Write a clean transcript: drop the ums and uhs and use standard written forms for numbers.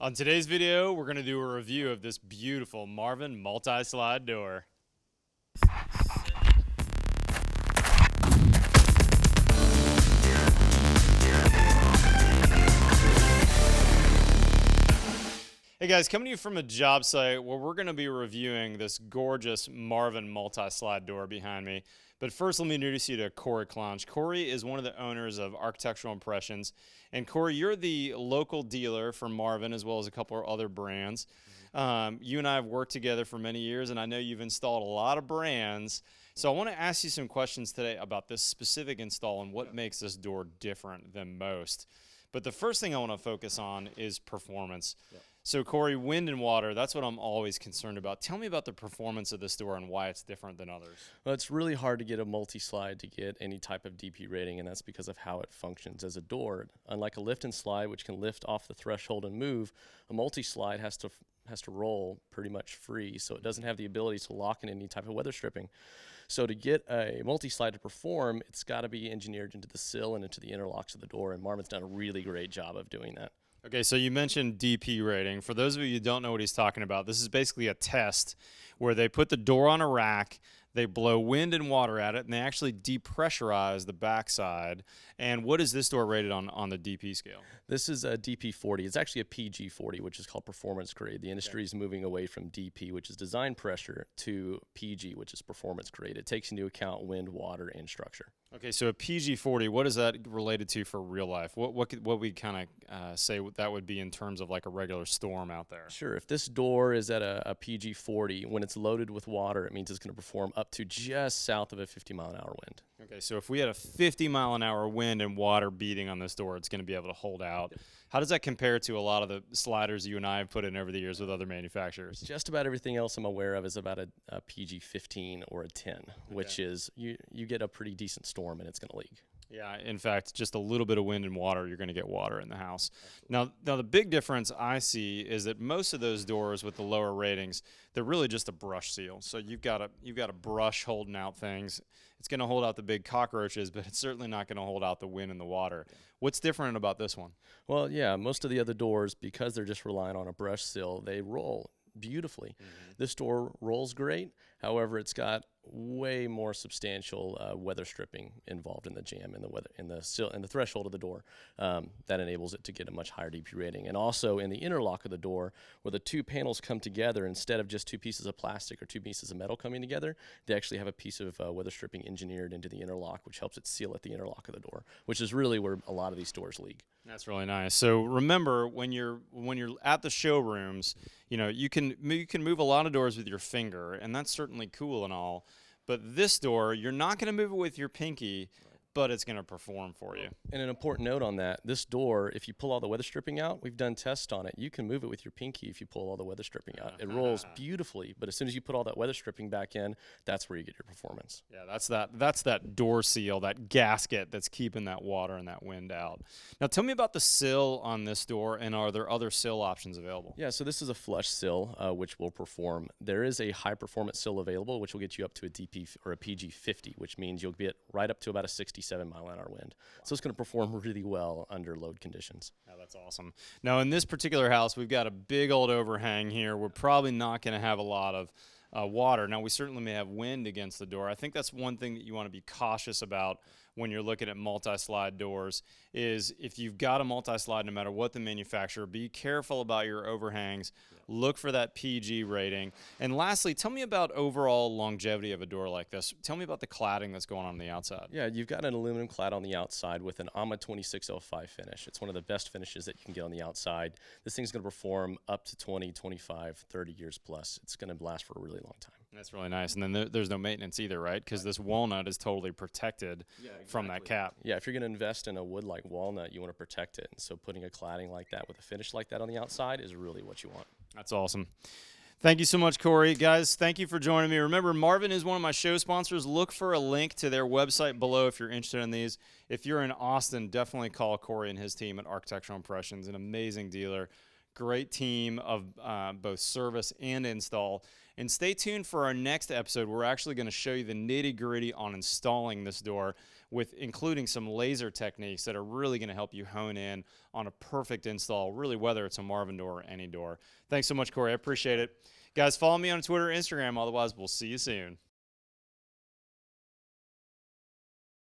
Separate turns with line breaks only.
On today's video, we're going to do a review of this beautiful Marvin multi-slide door. Hey guys, coming to you from a job site where we're going to be reviewing this gorgeous Marvin multi-slide door behind me. But first, let me introduce you to Corey Clonch. Corey is one of the owners of Architectural Impressions. And Corey, you're the local dealer for Marvin as well as a couple of other brands. You and I have worked together for many years, and I know you've installed a lot of brands. So I want to ask you some questions today about this specific install and what makes this door different than most. But the first thing I want to focus on is performance. So Corey, wind and water, that's what I'm always concerned about. Tell me about the performance of this door and why it's different than others.
Well, it's really hard to get a multi-slide to get any type of DP rating, and that's because of how it functions as a door. Unlike a lift and slide, which can lift off the threshold and move, a multi-slide has to roll pretty much free, so it doesn't have the ability to lock in any type of weather stripping. So to get a multi-slide to perform, it's got to be engineered into the sill and into the interlocks of the door, and Marvin's done a really great job of doing that.
Okay, so you mentioned DP rating. For those of you who don't know what he's talking about, this is basically a test where they put the door on a rack, they blow wind and water at it, and they actually depressurize the backside. And what is this door rated on the DP scale?
This is a DP 40. It's actually a PG 40, which is called performance grade. The industry is moving away from DP, which is design pressure, to PG, which is performance grade. It takes into account wind, water, and structure.
Okay, so a PG 40, what is that related to for real life? What we kind of say that would be in terms of like a regular storm out there?
Sure. If this door is at a PG 40, when it's loaded with water, it means it's going to perform up to just south of a 50-mile-an-hour wind.
Okay, so if we had a 50-mile-an-hour wind and water beating on this door, it's going to be able to hold out. Yep. How does that compare to a lot of the sliders you and I have put in over the years with other manufacturers?
Just about everything else I'm aware of is about a PG 15 or a 10, which is you get a pretty decent storm and it's going to leak.
Yeah, in fact, just a little bit of wind and water, you're going to get water in the house. Now, the big difference I see is that most of those doors with the lower ratings, they're really just a brush seal. So you've got a brush holding out things. It's going to hold out the big cockroaches, but it's certainly not going to hold out the wind and the water. What's different about this one?
Well, yeah, most of the other doors, because they're just relying on a brush seal, they roll beautifully. This door rolls great. However, it's got way more substantial weather stripping involved in the jamb and the threshold of the door that enables it to get a much higher DP rating. And also in the interlock of the door, where the two panels come together, instead of just two pieces of plastic or two pieces of metal coming together, they actually have a piece of weather stripping engineered into the interlock, which helps it seal at the interlock of the door, which is really where a lot of these doors leak.
That's really nice. So remember, when you're at the showrooms, you can move a lot of doors with your finger, and that's certainly cool and all. But this door, you're not going to move it with your pinky, but it's going to perform for you.
And an important note on that, this door, if you pull all the weather stripping out, we've done tests on it, you can move it with your pinky if you pull all the weather stripping out. It rolls beautifully, but as soon as you put all that weather stripping back in, that's where you get your performance.
Yeah, that's that door seal, that gasket that's keeping that water and that wind out. Now tell me about the sill on this door, and are there other sill options available?
Yeah, so this is a flush sill, which will perform. There is a high performance sill available, which will get you up to a DP or a PG 50, which means you'll get right up to about a 67-mile-an-hour wind. Wow. So it's going to perform really well under load conditions.
Yeah, that's awesome. Now in this particular house, we've got a big old overhang here. We're probably not going to have a lot of water. Now we certainly may have wind against the door. I think that's one thing that you want to be cautious about when you're looking at multi-slide doors is if you've got a multi-slide, no matter what the manufacturer, be careful about your overhangs. Look for that PG rating. And lastly, tell me about overall longevity of a door like this. Tell me about the cladding that's going on the outside.
Yeah, you've got an aluminum clad on the outside with an AMA 2605 finish. It's one of the best finishes that you can get on the outside. This thing's going to perform up to 20, 25, 30 years plus. It's going to last for a really long time.
That's really nice. And then there's no maintenance either, right? Because this walnut is totally protected from that cap.
Yeah, if you're going to invest in a wood like walnut, you want to protect it. And so putting a cladding like that with a finish like that on the outside is really what you want.
That's awesome. Thank you so much, Corey. Guys, thank you for joining me. Remember, Marvin is one of my show sponsors. Look for a link to their website below if you're interested in these. If you're in Austin, definitely call Corey and his team at Architectural Impressions, an amazing dealer. Great team of both service and install. And stay tuned for our next episode. We're actually going to show you the nitty-gritty on installing this door, with including some laser techniques that are really going to help you hone in on a perfect install, really, whether it's a Marvin door or any door. Thanks so much, Corey. I appreciate it. Guys, follow me on Twitter, Instagram. Otherwise, we'll see you soon.